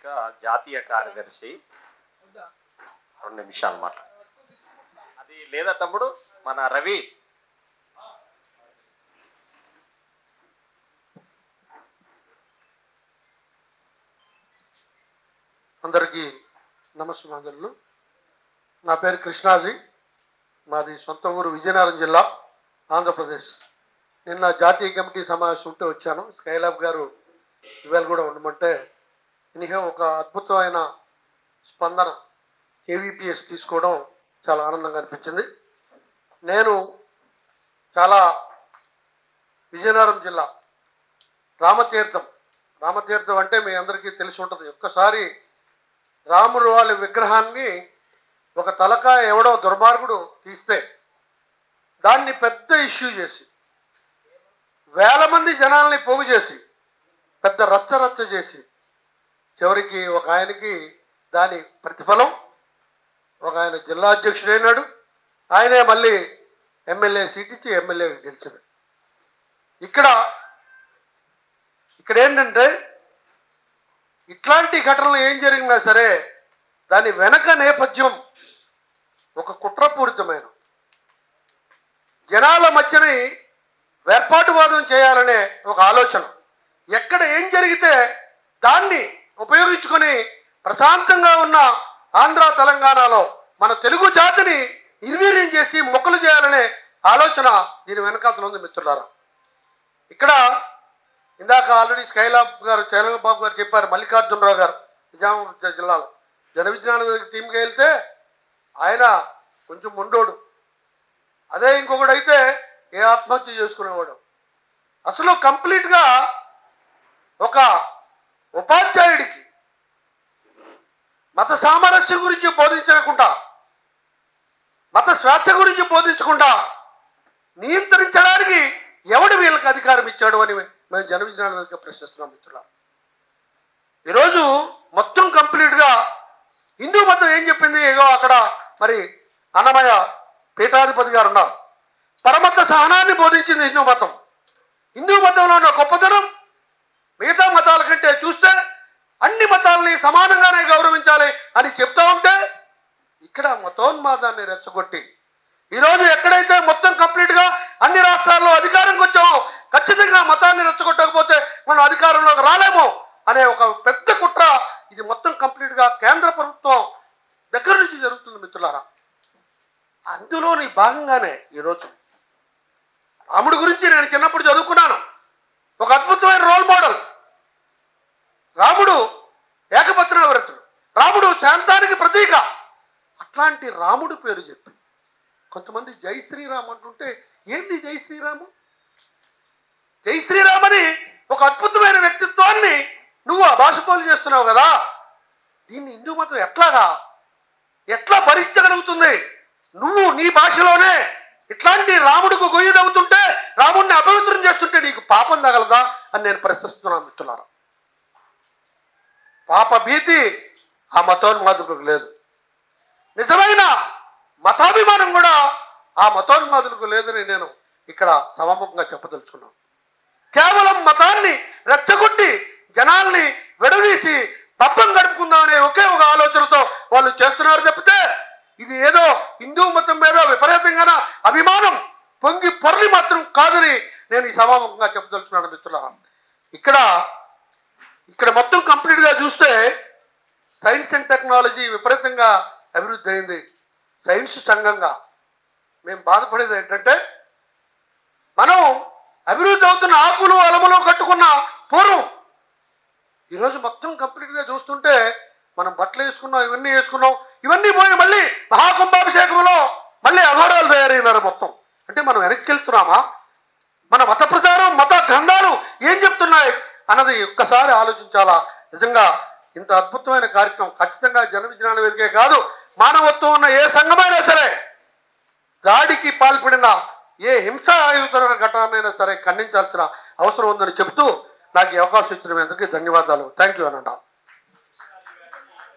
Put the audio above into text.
వేదిక జాతీయ కార్యదర్శి 2 నిమిషాలు మాట అది లేదా తమ్ముడు మన రవి. అందరికీ నమస్కారాలు. నా పేరు కృష్ణాజీ, మాది సొంత ఊరు విజయనగరం జిల్లా, ఆంధ్రప్రదేశ్. నిన్న జాతీయ కమిటీ సమావేశం ఉంటే వచ్చాను. స్కైలాబ్ గారు ఇవాళ కూడా ఉండమంటే ఇనిహే ఒక అద్భుతమైన స్పందన కేవీపీఎస్ తీసుకోవడం చాలా ఆనందంగా అనిపించింది. నేను చాలా విజయనగరం జిల్లా రామతీర్థం అంటే మీ అందరికీ తెలిసి ఉంటుంది. ఒక్కసారి రాముడు వాళ్ళ విగ్రహాన్ని ఒక తలకాయ ఎవడో దుర్మార్గుడు తీస్తే దాన్ని పెద్ద ఇష్యూ చేసి వేల మంది జనాల్ని పోగు చేసి పెద్ద రచ్చ చేసి చివరికి ఒక ఆయనకి దాని ప్రతిఫలం ఒక ఆయన జిల్లా అధ్యక్షుడైనాడు. ఆయనే మళ్ళీ ఎమ్మెల్యే సీట్ ఇచ్చి ఎమ్మెల్యే గెలిచాడు. ఇక్కడ ఏంటంటే ఇట్లాంటి ఘటనలు ఏం జరిగినా సరే దాని వెనక నేపథ్యం ఒక కుట్రపూరితమైన జనాల మధ్యని వేర్పాటువాదం చేయాలనే ఒక ఆలోచన. ఎక్కడ ఏం జరిగితే దాన్ని ఉపయోగించుకొని ప్రశాంతంగా ఉన్న ఆంధ్ర తెలంగాణలో మన తెలుగు జాతిని నిర్వీర్యం చేసి మొక్కలు చేయాలనే ఆలోచన దీని వెనకాతలు ఉంది మిత్రులారా. ఇక్కడ ఇందాక ఆల్రెడీ స్కైలాబ్ గారు చైలబాబు గారు చెప్పారు. మల్లికార్జునరావు గారు నిజామాబాద్ జిల్లాలో జన విజ్ఞాన టీంకి వెళ్తే ఆయన కొంచెం మొండోడు, అదే ఇంకొకడైతే ఏ ఆత్మహత్య చేసుకునేవాడు. అసలు కంప్లీట్గా ఒక ఉపాధ్యాయుడికి మత సామరస్యం గురించి బోధించకుండా, మత స్వేచ్ఛ గురించి బోధించకుండా నియంత్రించడానికి ఎవడు వీళ్ళకి అధికారం ఇచ్చాడు అని మేము జన విజ్ఞాన వేదిక ప్రశ్నిస్తున్నాం మిత్రుల. ఈరోజు మొత్తం కంప్లీట్గా హిందూ మతం ఏం చెప్పింది? ఏదో అక్కడ మరి అన్నమయ్య పీఠాధిపతి గారు ఉన్నారు. పరమత సహనాన్ని బోధించింది హిందూ మతం. హిందూ మతంలో ఉన్న గొప్పతనం మిగతా మతాల కంటే చూస్తే అన్ని మతాలని సమానంగానే గౌరవించాలి అని చెప్తా ఉంటే ఇక్కడ మతోన్మాదాన్ని రెచ్చగొట్టి ఈరోజు ఎక్కడైతే మొత్తం కంప్లీట్గా అన్ని రాష్ట్రాల్లో అధికారంకి వచ్చామో ఖచ్చితంగా మతాన్ని రెచ్చగొట్టకపోతే మనం అధికారంలోకి రాలేమో అనే ఒక పెద్ద కుట్ర ఇది మొత్తం కంప్లీట్గా కేంద్ర ప్రభుత్వం దగ్గర నుంచి జరుగుతుంది మిత్రులారా. అందులోని భాగంగానే ఈరోజు రాముడి గురించి నేను చిన్నప్పుడు చదువుకున్నాను. ఒక అద్భుతమైన రోల్ మోడల్ రాముడు. ఏకపత్నావ్రతుడు రాముడు, శాంతానికి ప్రతీక. అట్లాంటి రాముడు పేరు చెప్పి కొంతమంది జై శ్రీరామ్ అంటుంటే ఏంది జై శ్రీరాము? జై శ్రీరామ్ అని ఒక అద్భుతమైన వ్యక్తిత్వాన్ని నువ్వు అభాషపోలు చేస్తున్నావు కదా. దీన్ని హిందూ మతం ఎట్లా భరించగలుగుతుంది? నువ్వు నీ భాషలోనే ఇట్లాంటి రాముడికి గొయ్యి తగ్గుతుంటే, రాముడిని అపవిత్రం చేస్తుంటే నీకు పాపం తగలదా అని నేను ప్రశ్నిస్తున్నాను మిత్రులారా. పాప భీతి ఆ మతోన్మాదులకు లేదు. నిజమైన మతాభిమానం కూడా ఆ మతోన్మాదులకు లేదని నేను ఇక్కడ సభాముఖంగా చెప్పదలుచుకున్నాను. కేవలం మతాన్ని రెచ్చగొట్టి జనాల్ని విడదీసి పబ్బం గడుపుకుందామనే ఒకే ఒక ఆలోచనతో వాళ్ళు చేస్తున్నారు తప్పితే ఇది ఏదో హిందూ మతం మీద విపరీతంగా అభిమానం పొంగి పొరలి మాత్రం కాదని నేను ఈ సభాముఖంగా చెప్పదలుచుకున్నాను మిత్రులారా. ఇక్కడ మొత్తం కంప్లీట్గా చూస్తే సైన్స్ అండ్ టెక్నాలజీ విపరీతంగా అభివృద్ధి అయింది. సైన్స్ సంఘంగా మేము బాధపడేది ఏంటంటే మనం అభివృద్ధి అవుతున్న ఆకులు అలములు కట్టుకున్న పూర్వం ఈరోజు మొత్తం కంప్లీట్గా చూస్తుంటే మనం బట్టలు వేసుకున్నాం, ఇవన్నీ పోయి మళ్ళీ మహాకుంభాభిషేకంలో మళ్ళీ అఘోరాలు తయారైనారు మొత్తం. అంటే మనం వెనక్కి వెళ్తున్నామా? మన మత ప్రచారం, మత గ్రంథాలు ఏం చెప్తున్నాయి అన్నది ఒక్కసారి ఆలోచించాలా. నిజంగా ఇంత అద్భుతమైన కార్యక్రమం ఖచ్చితంగా జన విజ్ఞాన వేదికే కాదు, మానవత్వం ఉన్న ఏ సంఘమైనా సరే దాడికి పాల్పడిన ఏ హింసాయుతమైన ఘటనైనా సరే ఖండించాల్సిన అవసరం ఉందని చెబుతూ నాకు ఈ అవకాశం ఇచ్చిన మీ అందరికీ ధన్యవాదాలు. Thank you అనంట.